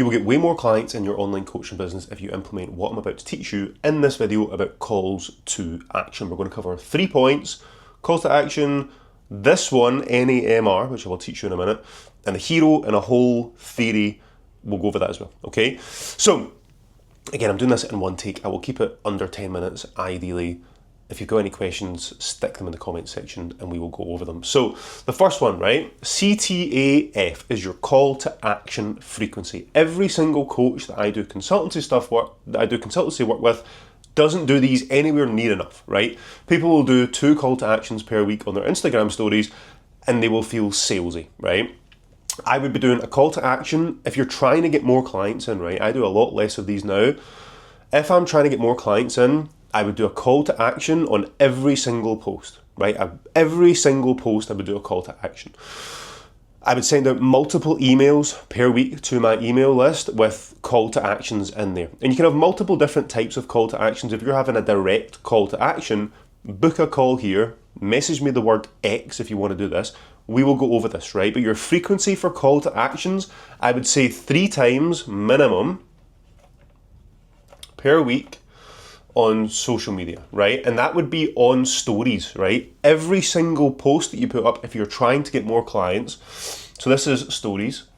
You will get way more clients in your online coaching business if you implement what I'm about to teach you in this video about calls to action. We're going to cover 3 points: calls to action, this one, NAMR, which I will teach you in a minute, and the hero and a whole theory. We'll go over that as well, okay? So, again, I'm doing this in one take. I will keep it under 10 minutes, ideally. If you've got any questions, stick them in the comment section and we will go over them. So the first one, right? CTAF is your call to action frequency. Every single coach that I do consultancy work with doesn't do these anywhere near enough, right? People will do 2 call to actions per week on their Instagram stories and they will feel salesy, right? I would be doing a call to action if you're trying to get more clients in, right? I do a lot less of these now. If I'm trying to get more clients in, I would do a call to action on every single post, right? Every single post I would do a call to action. I would send out multiple emails per week to my email list with call to actions in there. And you can have multiple different types of call to actions. If you're having a direct call to action, book a call here, message me the word X if you want to do this. We will go over this, right? But your frequency for call to actions, I would say 3 times minimum per week on social media, right? And that would be on stories, right? Every single post that you put up if you're trying to get more clients. So this is stories.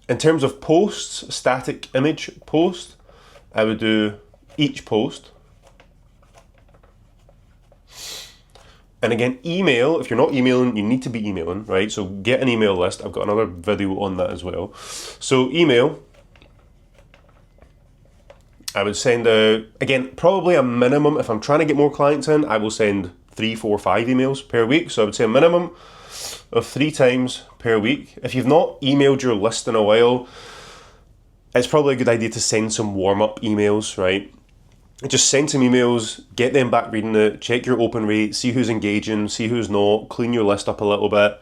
In terms of posts, static image post, I would do each post. And again, email, if you're not emailing, you need to be emailing, right? So get an email list. I've got another video on that as well. So email, I would send out, again, probably a minimum. If I'm trying to get more clients in, I will send 3, 4, 5 emails per week. So I would say a minimum of 3 times per week. If you've not emailed your list in a while, it's probably a good idea to send some warm-up emails, right? Just send some emails, get them back reading it, check your open rate, see who's engaging, see who's not, clean your list up a little bit.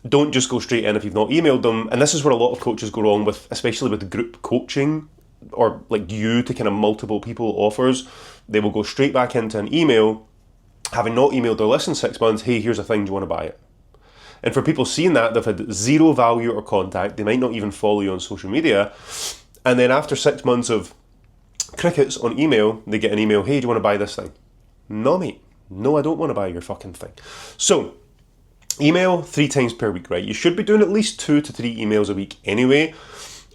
Don't just go straight in if you've not emailed them. And this is where a lot of coaches go wrong with, especially with group coaching, or like you to kind of multiple people offers. They will go straight back into an email, having not emailed their list in 6 months. Hey, here's a thing, do you want to buy it? And for people seeing that, they've had 0 value or contact. They might not even follow you on social media. And then after 6 months of crickets on email, they get an email, hey, do you want to buy this thing? No, mate. No, I don't want to buy your fucking thing. So email 3 times per week, right? You should be doing at least 2 to 3 emails a week anyway.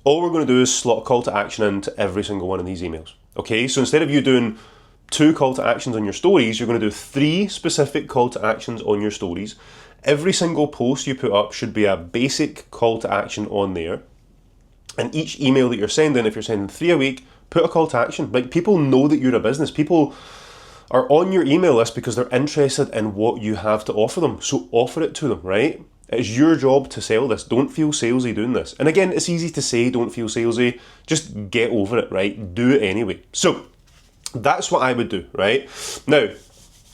All we're going to do is slot a call to action into every single one of these emails. Okay, so instead of you doing 2 call to actions on your stories, you're going to do 3 specific call to actions on your stories. Every single post you put up should be a basic call to action on there. And each email that you're sending, if you're sending 3 a week, put a call to action. Like, people know that you're a business. People are on your email list because they're interested in what you have to offer them. So offer it to them, right? It's your job to sell this. Don't feel salesy doing this. And again, it's easy to say, don't feel salesy. Just get over it, right? Do it anyway. So that's what I would do, right? Now,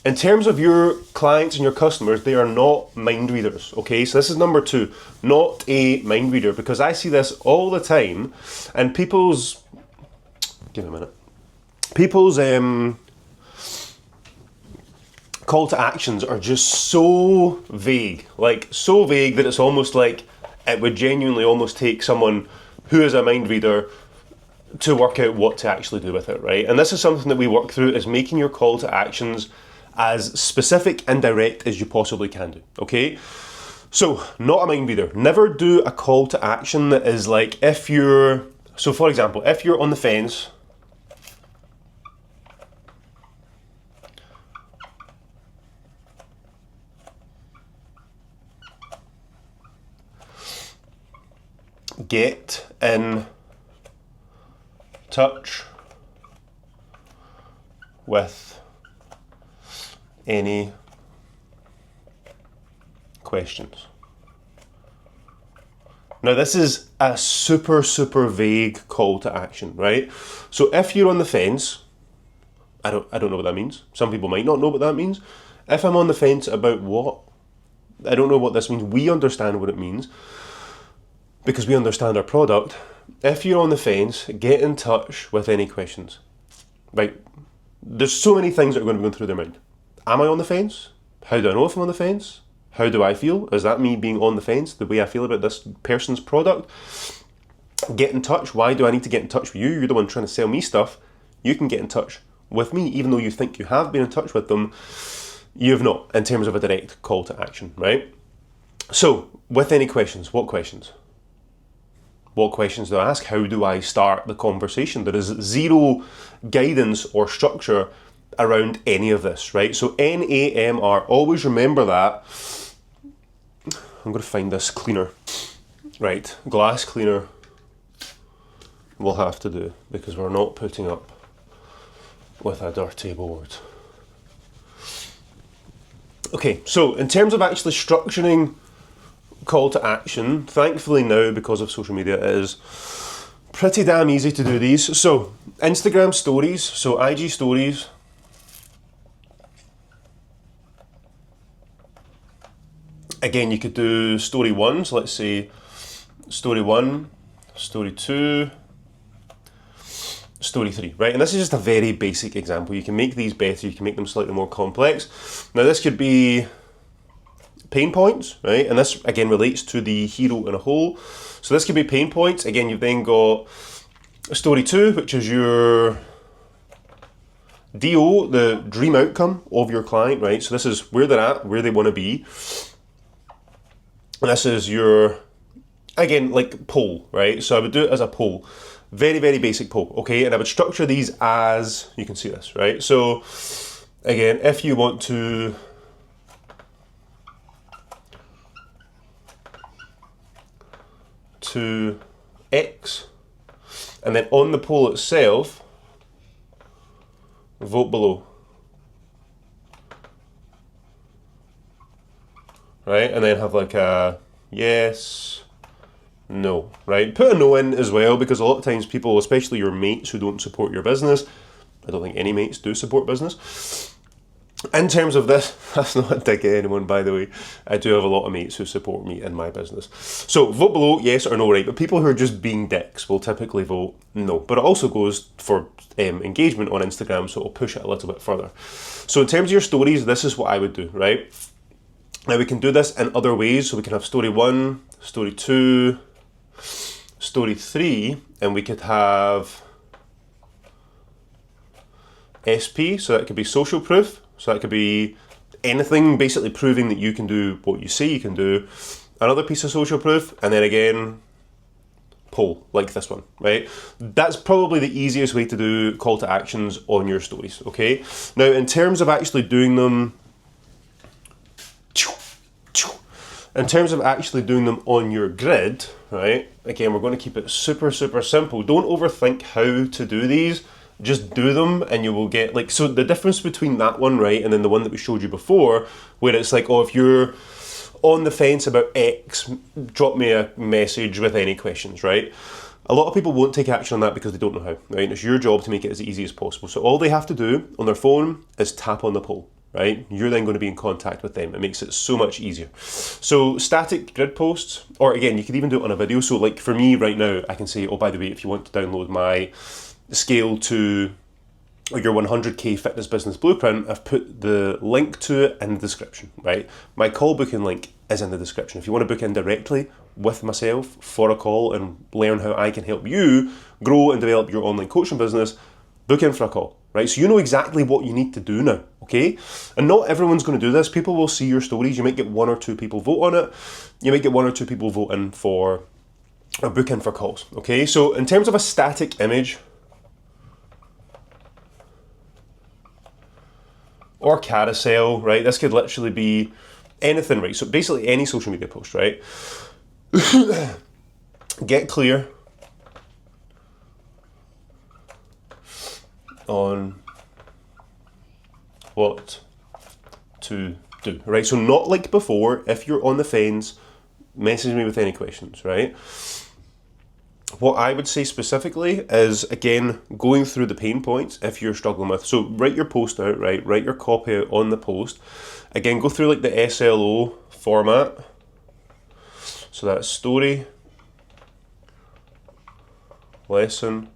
in terms of your clients and your customers, they are not mind readers, okay? So this is number 2, not a mind reader, because I see this all the time, and people's, give me a minute, people's call to actions are just so vague, like so vague that it's almost like it would genuinely almost take someone who is a mind reader to work out what to actually do with it, right? And this is something that we work through, is making your call to actions as specific and direct as you possibly can do, okay? So, not a mind reader. Never do a call to action that is like, so for example, if you're on the fence, get in touch with any questions. Now this is a super vague call to action, right? So if you're on the fence, I don't know what that means. Some people might not know what that means. If I'm on the fence about what, I don't know what this means. We understand what it means because we understand our product. If you're on the fence, get in touch with any questions. Right? There's so many things that are going to be going through their mind. Am I on the fence? How do I know if I'm on the fence? How do I feel? Is that me being on the fence, the way I feel about this person's product? Get in touch. Why do I need to get in touch with you? You're the one trying to sell me stuff. You can get in touch with me, even though you think you have been in touch with them, you have not, in terms of a direct call to action, right? So, with any questions, what questions? What questions do I ask? How do I start the conversation? There is zero guidance or structure around any of this, right? So NAMR, always remember that. I'm going to find this cleaner. Right, glass cleaner we'll have to do because we're not putting up with a dirty board. Okay, so in terms of actually structuring call to action, thankfully now, because of social media, it is pretty damn easy to do these. So Instagram stories, so IG stories, again, you could do story 1, so let's say story 1, story 2, story 3, right? And this is just a very basic example. You can make these better, you can make them slightly more complex. Now this could be pain points, right? And this again relates to the hero in a whole. So this could be pain points. Again, you've then got story 2, which is your DO, the dream outcome of your client, right? So this is where they're at, where they want to be. And this is your, again, like poll, right? So I would do it as a poll. Very, very basic poll, okay? And I would structure these as, you can see this, right? So again, if you want to X, and then on the poll itself, vote below, right? And then have like a yes, no, right? Put a no in as well, because a lot of times people, especially your mates who don't support your business, I don't think any mates do support business. In terms of this, that's not a dig at anyone, by the way. I do have a lot of mates who support me in my business. So vote below, yes or no, right? But people who are just being dicks will typically vote no. But it also goes for engagement on Instagram, so it'll push it a little bit further. So in terms of your stories, this is what I would do, right? Now we can do this in other ways. So we can have story 1, story 2, story 3, and we could have SP, so that could be social proof. So that could be anything basically proving that you can do what you say you can do. Another piece of social proof, and then again, poll, like this one, right? That's probably the easiest way to do call to actions on your stories, okay? Now, in terms of actually doing them, on your grid, right? Again, we're going to keep it super, super simple. Don't overthink how to do these. Just do them and you will get like, so the difference between that one, right, and then the one that we showed you before, where it's like, oh, if you're on the fence about X, drop me a message with any questions, right? A lot of people won't take action on that because they don't know how, right? It's your job to make it as easy as possible. So all they have to do on their phone is tap on the poll, right? You're then going to be in contact with them. It makes it so much easier. So static grid posts, or again, you could even do it on a video. So like for me right now, I can say, oh, by the way, if you want to download my scale to your 100k fitness business blueprint, I've put the link to it in the description, right? My call booking link is in the description. If you want to book in directly with myself for a call and learn how I can help you grow and develop your online coaching business, book in for a call, right? So you know exactly what you need to do now, okay? And not everyone's going to do this. People will see your stories. You might get 1 or 2 people vote on it. You might get 1 or 2 people vote in for or book in for calls, okay? So in terms of a static image, or carousel, right? This could literally be anything, right? So basically any social media post, right? Get clear on what to do, right? So not like before, if you're on the fence, message me with any questions, right? What I would say specifically is, again, going through the pain points if you're struggling with. So write your post out, right? Write your copy out on the post. Again, go through like the SLO format. So that's story, lesson,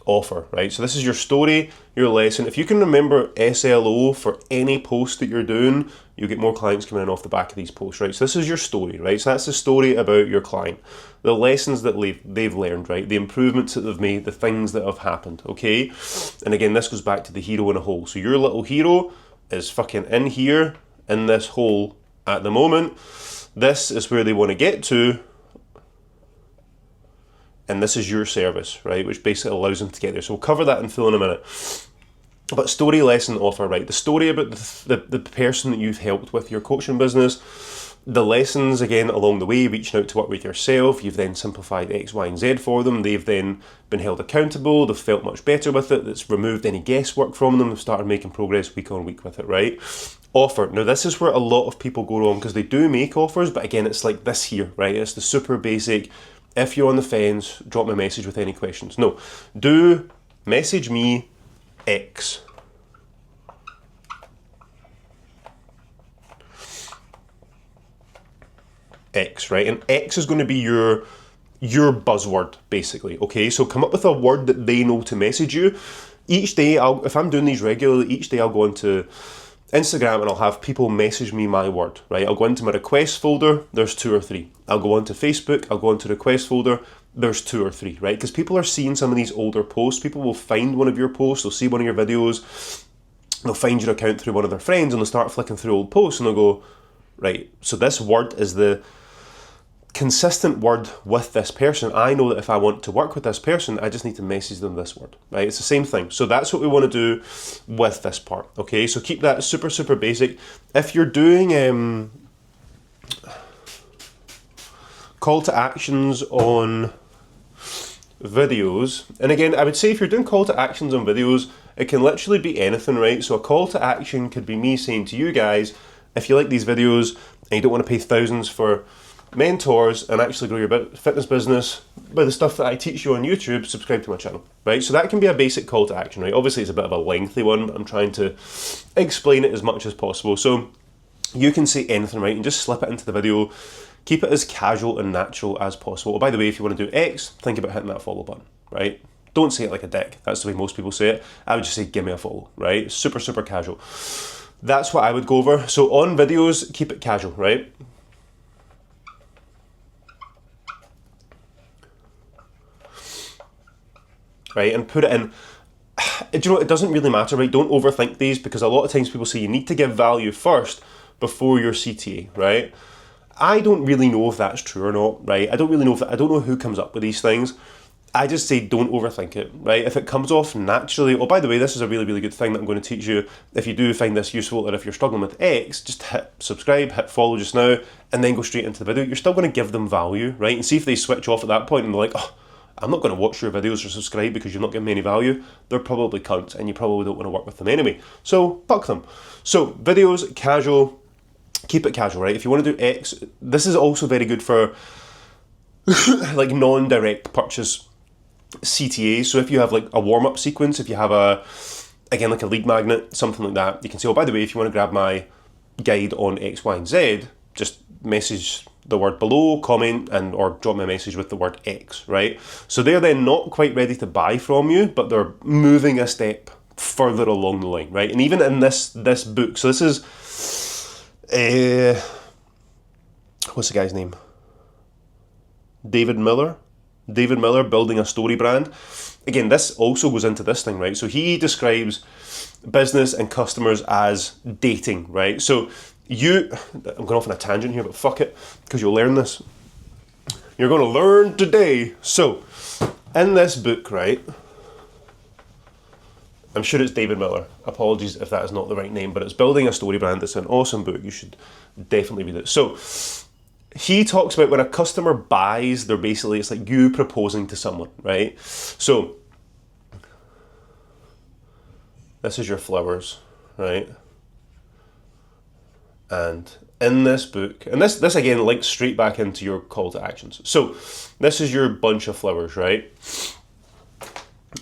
offer, right? So this is your story, your lesson. If you can remember SLO for any post that you're doing, you'll get more clients coming in off the back of these posts, right? So this is your story, right? So that's the story about your client, the lessons that they've learned, right? The improvements that they've made, the things that have happened, okay? And again, this goes back to the hero in a hole. So your little hero is fucking in here, in this hole at the moment. This is where they want to get to, and this is your service, right? Which basically allows them to get there. So we'll cover that in full in a minute. But story lesson offer, right? The story about the person that you've helped with your coaching business, the lessons, again, along the way, reaching out to work with yourself. You've then simplified X, Y, and Z for them. They've then been held accountable. They've felt much better with it. It's removed any guesswork from them. They've started making progress week on week with it, right? Offer. Now, this is where a lot of people go wrong because they do make offers, but again, it's like this here, right? It's the super basic. If you're on the fence, drop me a message with any questions. No, do message me X. X, right? And X is going to be your buzzword, basically, okay? So come up with a word that they know to message you. Each day, if I'm doing these regularly, each day I'll go into Instagram and I'll have people message me my word, right? I'll go into my request folder, there's 2 or 3. I'll go onto Facebook, I'll go into request folder, there's 2 or 3, right? Because people are seeing some of these older posts. People will find one of your posts, they'll see one of your videos, they'll find your account through one of their friends and they'll start flicking through old posts and they'll go, right, so this word is the consistent word with this person. I know that if I want to work with this person, I just need to message them this word, right? It's the same thing. So that's what we want to do with this part, okay? So keep that super, super basic. If you're doing call to actions on videos, and again, I would say if you're doing call to actions on videos, it can literally be anything, right? So a call to action could be me saying to you guys, if you like these videos and you don't want to pay thousands for mentors and actually grow your fitness business by the stuff that I teach you on YouTube, subscribe to my channel, right? So that can be a basic call to action, right? Obviously it's a bit of a lengthy one, but I'm trying to explain it as much as possible. So you can say anything, right? And just slip it into the video. Keep it as casual and natural as possible. Oh, by the way, if you want to do X, think about hitting that follow button, right? Don't say it like a dick. That's the way most people say it. I would just say, give me a follow, right? Super, super casual. That's what I would go over. So on videos, keep it casual, right? Right, and put it in. Do you know, it doesn't really matter, right? Don't overthink these because a lot of times people say you need to give value first before your CTA, right? I don't really know if that's true or not, right? I don't really know if I don't know who comes up with these things. I just say don't overthink it, right? If it comes off naturally, oh, by the way, this is a really, really good thing that I'm going to teach you. If you do find this useful or if you're struggling with X, just hit subscribe, hit follow just now, and then go straight into the video. You're still going to give them value, right? And see if they switch off at that point and they're like, oh, I'm not going to watch your videos or subscribe because you're not giving me any value. They're probably cunts and you probably don't want to work with them anyway. So fuck them. So videos, casual, keep it casual, right? If you want to do X, this is also very good for like non-direct purchase CTAs. So if you have like a warm-up sequence, if you have again, like a lead magnet, something like that, you can say, oh, by the way, if you want to grab my guide on X, Y, and Z, just message the word below, comment, and or drop me a message with the word X, right? So they're then not quite ready to buy from you, but they're moving a step further along the line, right? And even in this book, so this is, what's the guy's name? David Miller, Building a Story Brand. Again, this also goes into this thing, right? So he describes business and customers as dating, right? So I'm going off on a tangent here, but fuck it, because you'll learn this. You're going to learn today. So, in this book, right, I'm sure it's David Miller. Apologies if that is not the right name, but it's Building a Story Brand. It's an awesome book. You should definitely read it. So, he talks about when a customer buys, it's like you proposing to someone, right? So, this is your flowers, right? And in this book, and this again links straight back into your call to actions. So this is your bunch of flowers, right?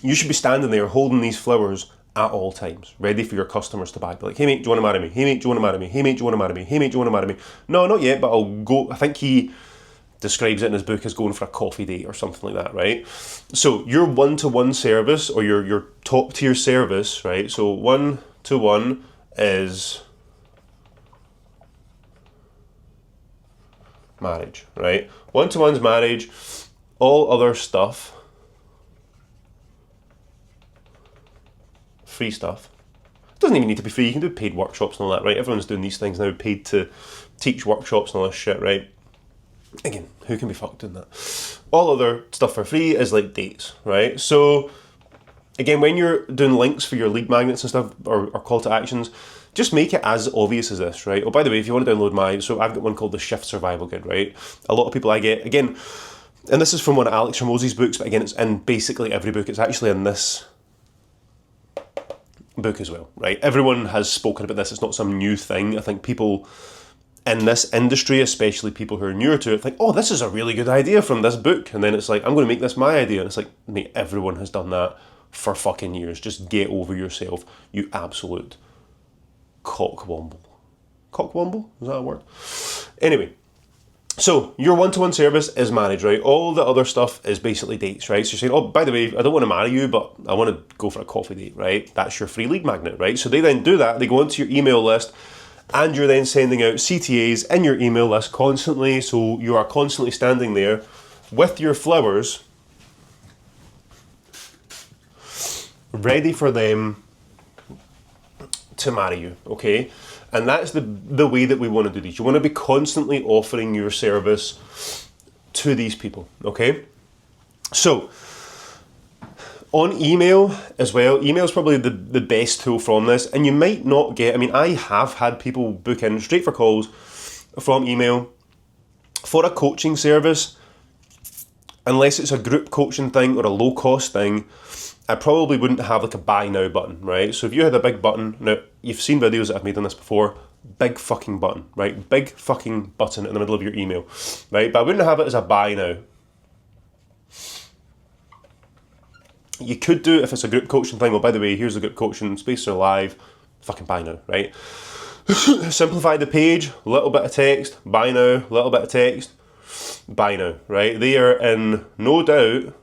You should be standing there holding these flowers at all times, ready for your customers to buy. Be like, hey mate, do you want to marry me? Hey mate, do you want to marry me? Hey mate, do you want to marry me? Hey mate, do you want to marry me? No, not yet, but I'll go. I think he describes it in his book as going for a coffee date or something like that, right? So your one-to-one service, or your top tier service, right? So one-to-one is marriage, right? One-to-one's marriage. All other stuff, free stuff. It doesn't even need to be free. You can do paid workshops and all that, right? Everyone's doing these things now, paid to teach workshops and all this shit, right? Again, who can be fucked doing that? All other stuff for free is like dates, right? So, again, when you're doing links for your lead magnets and stuff, or call to actions, just make it as obvious as this, right? Oh, by the way, if you want to download so I've got one called the Shift Survival Guide, right? A lot of people I get, again, and this is from one of Alex Hormozi's books, but again, it's in basically every book. It's actually in this book as well, right? Everyone has spoken about this. It's not some new thing. I think people in this industry, especially people who are newer to it, think, oh, this is a really good idea from this book. And then it's like, I'm going to make this my idea. And it's like, mate, everyone has done that for fucking years. Just get over yourself, you absolute cockwomble. Cockwomble? Is that a word? Anyway. So, your one-to-one service is marriage, right? All the other stuff is basically dates, right? So you're saying, oh, by the way, I don't want to marry you, but I want to go for a coffee date, right? That's your free lead magnet, right? So they then do that, they go into your email list, and you're then sending out CTAs in your email list constantly, so you are constantly standing there with your flowers, ready for them to marry you, okay? And that's the way that we want to do these. You want to be constantly offering your service to these people, okay? So, on email as well, email is probably the best tool from this. And you might not get, I mean, I have had people book in straight for calls from email for a coaching service. Unless it's a group coaching thing or a low cost thing, I probably wouldn't have like a buy now button, right? So if you had a big button, now you've seen videos that I've made on this before, big fucking button, right? Big fucking button in the middle of your email, right? But I wouldn't have it as a buy now. You could do it if it's a group coaching thing. Well, by the way, here's the group coaching, spaces are live, fucking buy now, right? Simplify the page, little bit of text, buy now, little bit of text, buy now, right? They are in no doubt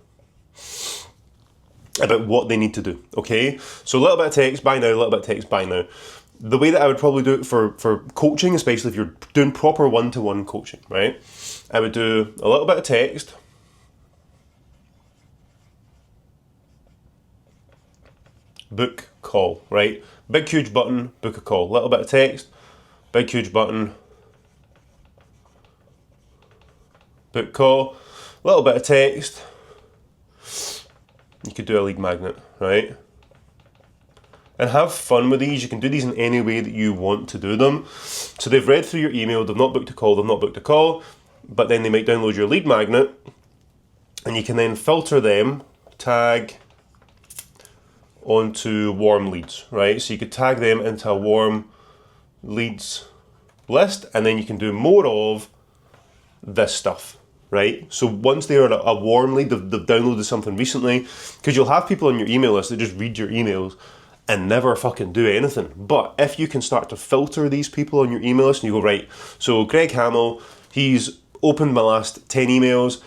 about what they need to do, okay? So a little bit of text, buy now, a little bit of text, buy now. The way that I would probably do it for coaching, especially if you're doing proper one-to-one coaching, right? I would do a little bit of text, book, call, right? Big, huge button, book a call. Little bit of text, big, huge button, book call. Little bit of text, you could do a lead magnet, right? And have fun with these. You can do these in any way that you want to do them. So they've read through your email, they've not booked a call, but then they might download your lead magnet, and you can then filter them, tag onto warm leads, right? So you could tag them into a warm leads list, and then you can do more of this stuff, right? So once they're a warm lead, they've downloaded something recently, because you'll have people on your email list that just read your emails and never fucking do anything. But if you can start to filter these people on your email list, and you go, right, so Greg Hamill, he's opened my last 10 emails,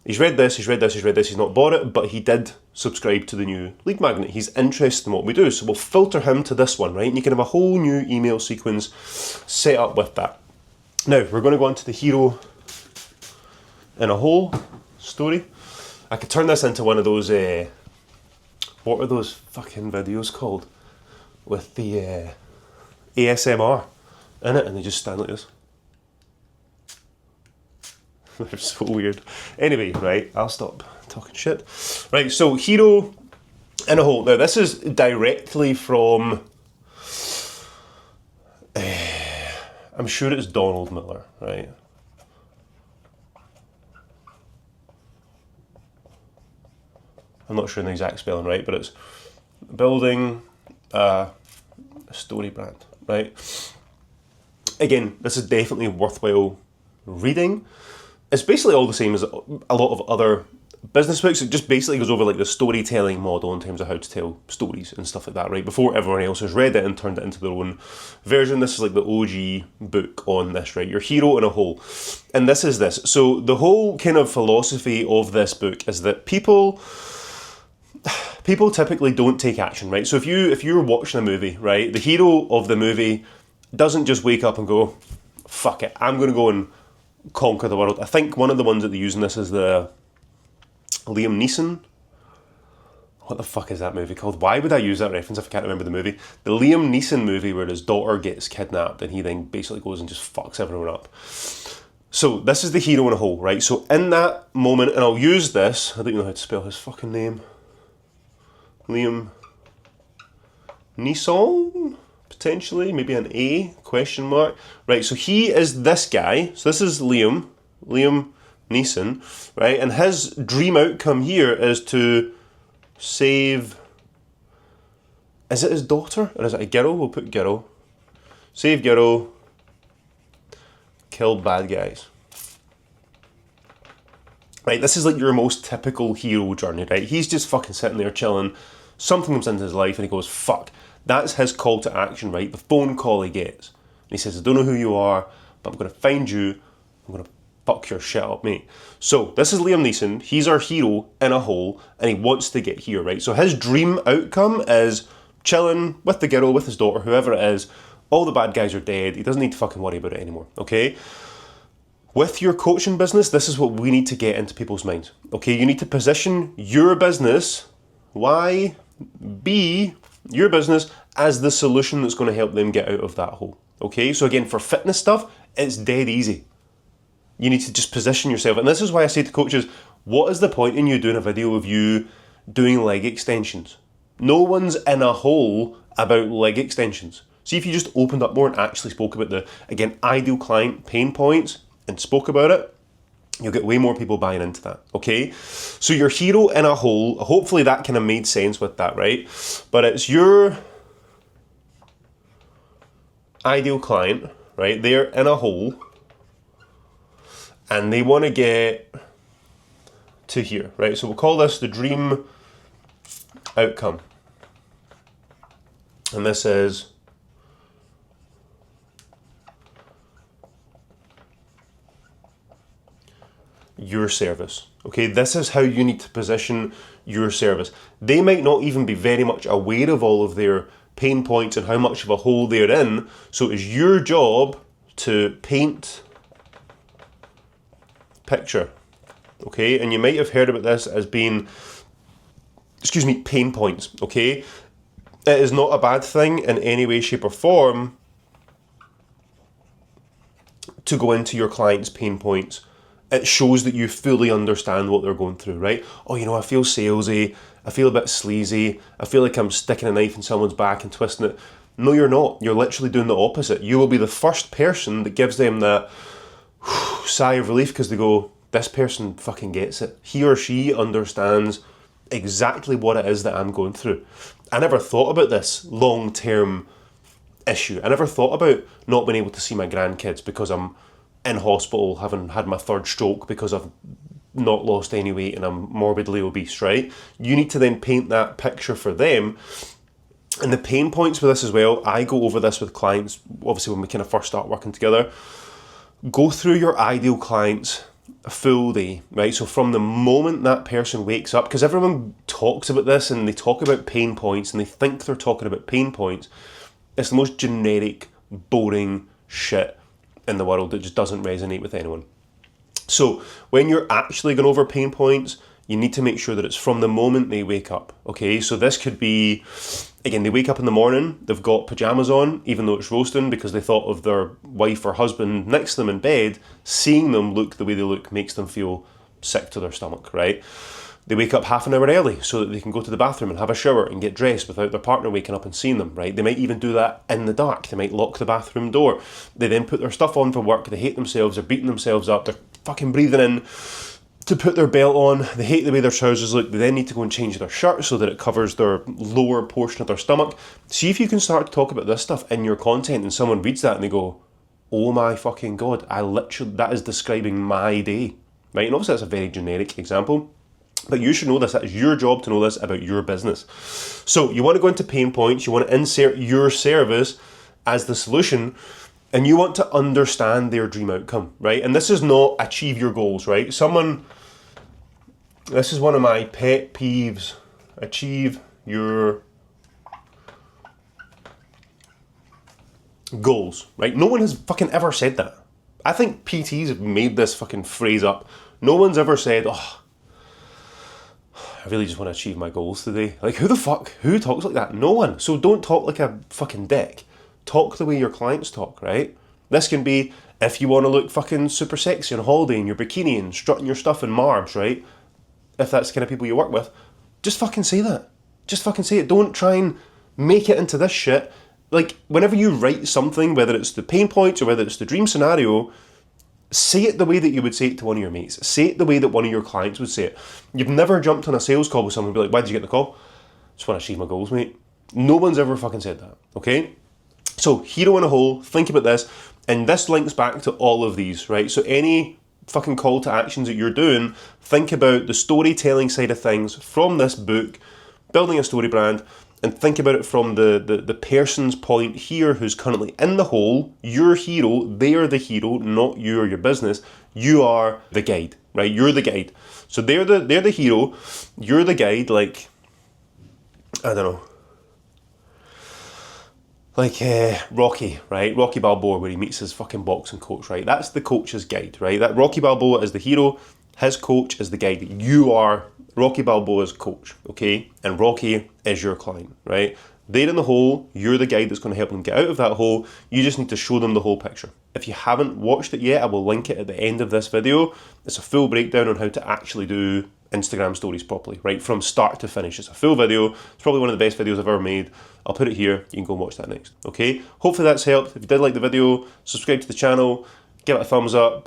he's read this, he's not bought it, but he did subscribe to the new lead magnet. He's interested in what we do, so we'll filter him to this one, right? And you can have a whole new email sequence set up with that. Now, we're going to go on to the hero in a whole story. I could turn this into one of those, what are those fucking videos called? With the ASMR in it, and they just stand like this. They're so weird. Anyway, right, I'll stop talking shit. Right, so hero in a whole. Now, this is directly from, I'm sure it's Donald Miller, right? I'm not sure in the exact spelling, right, but it's building a story brand, right? Again, this is definitely worthwhile reading. It's basically all the same as a lot of other business books. It just basically goes over like the storytelling model in terms of how to tell stories and stuff like that, right? Before everyone else has read it and turned it into their own version. This is like the OG book on this, right? Your hero in a whole. And this is this. So the whole kind of philosophy of this book is that people typically don't take action, right? So if you're watching a movie, right, the hero of the movie doesn't just wake up and go, fuck it, I'm going to go and conquer the world. I think one of the ones that they use in this is the Liam Neeson. What the fuck is that movie called? Why would I use that reference if I can't remember the movie? The Liam Neeson movie where his daughter gets kidnapped and he then basically goes and just fucks everyone up. So this is the hero in a whole, right? So in that moment, and I'll use this, I don't know how to spell his fucking name. Liam Neeson? Potentially, maybe an A, question mark. Right, so he is this guy. So this is Liam Neeson, right? And his dream outcome here is to save... Is it his daughter? Or is it a girl? We'll put girl. Save girl. Kill bad guys. Right, this is like your most typical hero journey, right? He's just fucking sitting there chilling. Something comes into his life and he goes, fuck. That's his call to action, right? The phone call he gets. And he says, I don't know who you are, but I'm going to find you. I'm going to fuck your shit up, mate. So this is Liam Neeson. He's our hero in a hole and he wants to get here, right? So his dream outcome is chilling with the girl, with his daughter, whoever it is. All the bad guys are dead. He doesn't need to fucking worry about it anymore, okay? With your coaching business, this is what we need to get into people's minds, okay? You need to position your business, your business, as the solution that's going to help them get out of that hole, okay? So again, for fitness stuff, it's dead easy. You need to just position yourself. And this is why I say to coaches, what is the point in you doing a video of you doing leg extensions? No one's in a hole about leg extensions. See, if you just opened up more and actually spoke about the, again, ideal client pain points and spoke about it, you'll get way more people buying into that, okay? So your hero in a hole, hopefully that kind of made sense with that, right? But it's your ideal client, right? They're in a hole and they want to get to here, right? So we'll call this the dream outcome. And this is your service. Okay, this is how you need to position your service. They might not even be very much aware of all of their pain points and how much of a hole they're in. So it's your job to paint picture. Okay, and you might have heard about this as being, pain points. Okay, it is not a bad thing in any way, shape or form to go into your client's pain points. It shows that you fully understand what they're going through, right? Oh, I feel salesy, I feel a bit sleazy, I feel like I'm sticking a knife in someone's back and twisting it. No, you're not. You're literally doing the opposite. You will be the first person that gives them that sigh of relief because they go, this person fucking gets it. He or she understands exactly what it is that I'm going through. I never thought about this long-term issue. I never thought about not being able to see my grandkids because I'm in hospital having had my third stroke because I've not lost any weight and I'm morbidly obese, right? You need to then paint that picture for them. And the pain points with this as well, I go over this with clients, obviously when we kind of first start working together. Go through your ideal client's full day, right? So from the moment that person wakes up, because everyone talks about this and they talk about pain points and they think they're talking about pain points, it's the most generic, boring shit in the world that just doesn't resonate with anyone. So when you're actually going over pain points, you need to make sure that it's from the moment they wake up, okay? So this could be, again, they wake up in the morning, they've got pajamas on, even though it's roasting, because they thought of their wife or husband next to them in bed. Seeing them look the way they look makes them feel sick to their stomach, right? They wake up half an hour early so that they can go to the bathroom and have a shower and get dressed without their partner waking up and seeing them, right? They might even do that in the dark. They might lock the bathroom door. They then put their stuff on for work. They hate themselves. They're beating themselves up. They're fucking breathing in to put their belt on. They hate the way their trousers look. They then need to go and change their shirt so that it covers their lower portion of their stomach. See if you can start to talk about this stuff in your content and someone reads that and they go, oh my fucking God, that is describing my day, right? And obviously that's a very generic example. But you should know this. That is your job to know this about your business. So you want to go into pain points. You want to insert your service as the solution, and you want to understand their dream outcome, right? And this is not achieve your goals, right? This is one of my pet peeves. Achieve your goals, right? No one has fucking ever said that. I think PTs have made this fucking phrase up. No one's ever said, oh, I really just want to achieve my goals today. Like, who talks like that? No one. So don't talk like a fucking dick. Talk the way your clients talk, right? This can be if you want to look fucking super sexy on holiday in your bikini and strutting your stuff in Marbs, right? If that's the kind of people you work with, just fucking say that. Just fucking say it. Don't try and make it into this shit. Like, whenever you write something, whether it's the pain points or whether it's the dream scenario, say it the way that you would say it to one of your mates. Say it the way that one of your clients would say it. You've never jumped on a sales call with someone and be like, why did you get the call? Just want to achieve my goals, mate. No one's ever fucking said that, okay? So, hero in a hole, think about this, and this links back to all of these, right? So any fucking call to actions that you're doing, think about the storytelling side of things from this book, building a story brand, and think about it from the person's point here who's currently in the hole. Your hero, they're the hero, not you or your business. You are the guide, right? You're the guide. So they're the hero, you're the guide, like, I don't know, like Rocky, right? Rocky Balboa, where he meets his fucking boxing coach, right? That's the coach's guide, right? That Rocky Balboa is the hero, his coach is the guide. You are Rocky Balboa's coach, okay? And Rocky is your client, right? They're in the hole, you're the guide that's going to help them get out of that hole. You just need to show them the whole picture. If you haven't watched it yet, I will link it at the end of this video. It's a full breakdown on how to actually do Instagram stories properly, right? From start to finish. It's a full video. It's probably one of the best videos I've ever made. I'll put it here. You can go and watch that next, okay? Hopefully that's helped. If you did like the video, subscribe to the channel, give it a thumbs up.